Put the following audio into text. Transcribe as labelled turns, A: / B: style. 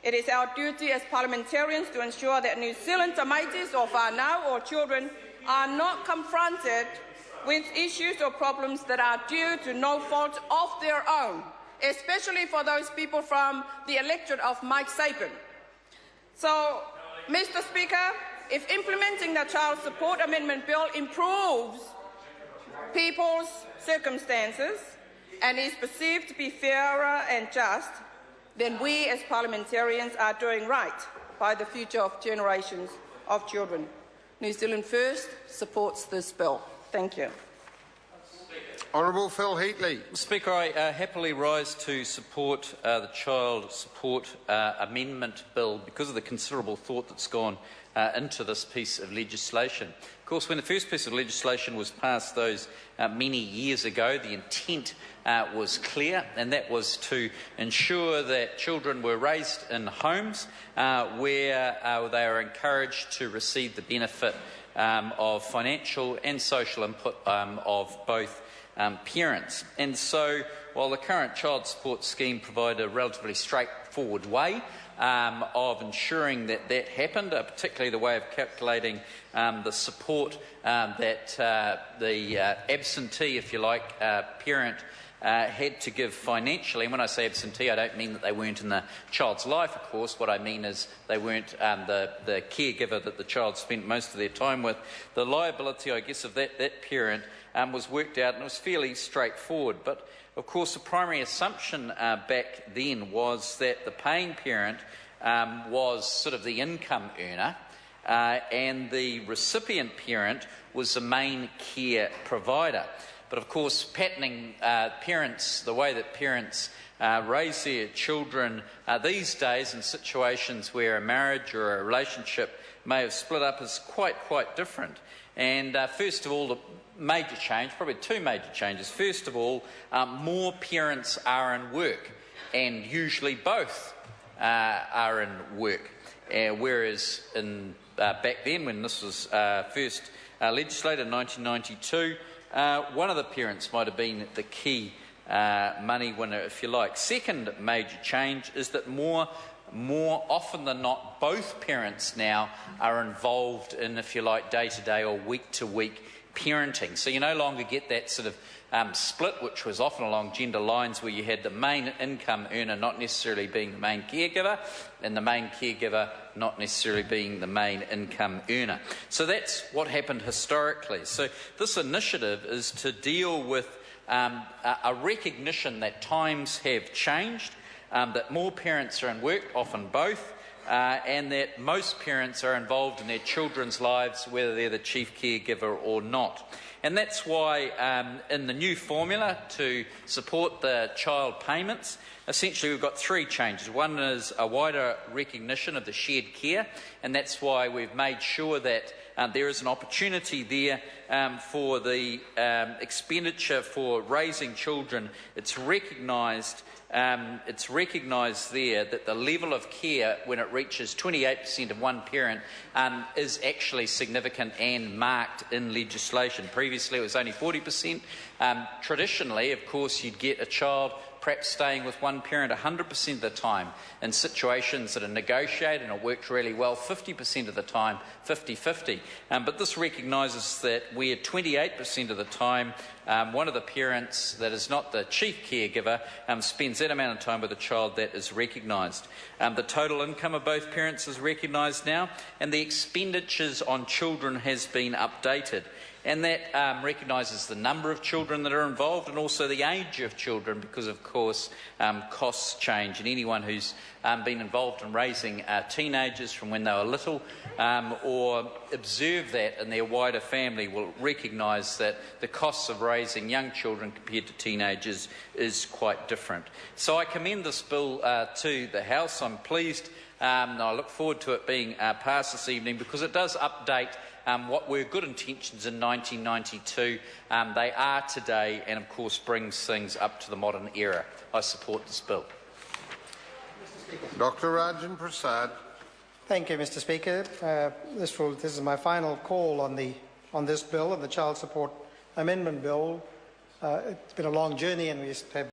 A: It is our duty as parliamentarians to ensure that New Zealand tamaitis or whānau or children are not confronted with issues or problems that are due to no fault of their own, especially for those people from the electorate of Mike Sapin. So, Mr. Speaker, if implementing the Child Support Amendment Bill improves people's circumstances and is perceived to be fairer and just, then we as parliamentarians are doing right by the future of generations of children. New Zealand First supports this bill. Thank you.
B: Honourable Phil Heatley.
C: Speaker, I happily rise to support the Child Support Amendment Bill because of the considerable thought that's gone into this piece of legislation. Of course, when the first piece of legislation was passed those many years ago, the intent was clear, and that was to ensure that children were raised in homes where they are encouraged to receive the benefit of financial and social input of both parents. And so, while the current child support scheme provided a relatively straightforward way of ensuring that that happened, particularly the way of calculating the support that the absentee, if you like, parent had to give financially. And when I say absentee, I don't mean that they weren't in the child's life, of course. What I mean is they weren't the caregiver that the child spent most of their time with. The liability, I guess, of that parent was worked out, and it was fairly straightforward. But, of course, the primary assumption back then was that the paying parent was sort of the income earner, and the recipient parent was the main care provider. But of course, patterning parents, the way that parents raise their children these days in situations where a marriage or a relationship may have split up is quite different. And first of all, the major change, probably two major changes. First of all, more parents are in work, and usually both are in work. Whereas back then, when this was first legislated in 1992, one of the parents might have been the key money winner, if you like. Second major change is that more often than not, both parents now are involved in, if you like, day-to-day or week-to-week parenting. So you no longer get that sort of split, which was often along gender lines, where you had the main income earner not necessarily being the main caregiver, and the main caregiver not necessarily being the main income earner. So that's what happened historically. So this initiative is to deal with a recognition that times have changed, that more parents are in work, often both, and that most parents are involved in their children's lives, whether they're the chief caregiver or not. And that's why in the new formula to support the child payments, essentially we've got three changes. One is a wider recognition of the shared care, and that's why we've made sure that there is an opportunity there for the expenditure for raising children. It's recognised there that the level of care, when it reaches 28% of one parent, is actually significant and marked in legislation. Previously it was only 40%. Traditionally, of course, you'd get a child perhaps staying with one parent 100% of the time. In situations that are negotiated and it worked really well, 50% of the time, 50-50. But this recognises that where 28% of the time one of the parents that is not the chief caregiver spends that amount of time with a child, that is recognised. The total income of both parents is recognised now, and the expenditures on children has been updated. And that recognises the number of children that are involved and also the age of children, because, of course, costs change. And anyone who's been involved in raising teenagers from when they were little or observe that in their wider family will recognise that the costs of raising young children compared to teenagers is quite different. So I commend this bill to the House. I'm pleased and I look forward to it being passed this evening, because it does update what were good intentions in 1992. They are today, and of course brings things up to the modern era. I support this bill.
B: Dr. Rajan Prasad.
D: Thank you, Mr. Speaker. This is my final call on this bill, on the Child Support Amendment Bill. It's been a long journey, and we have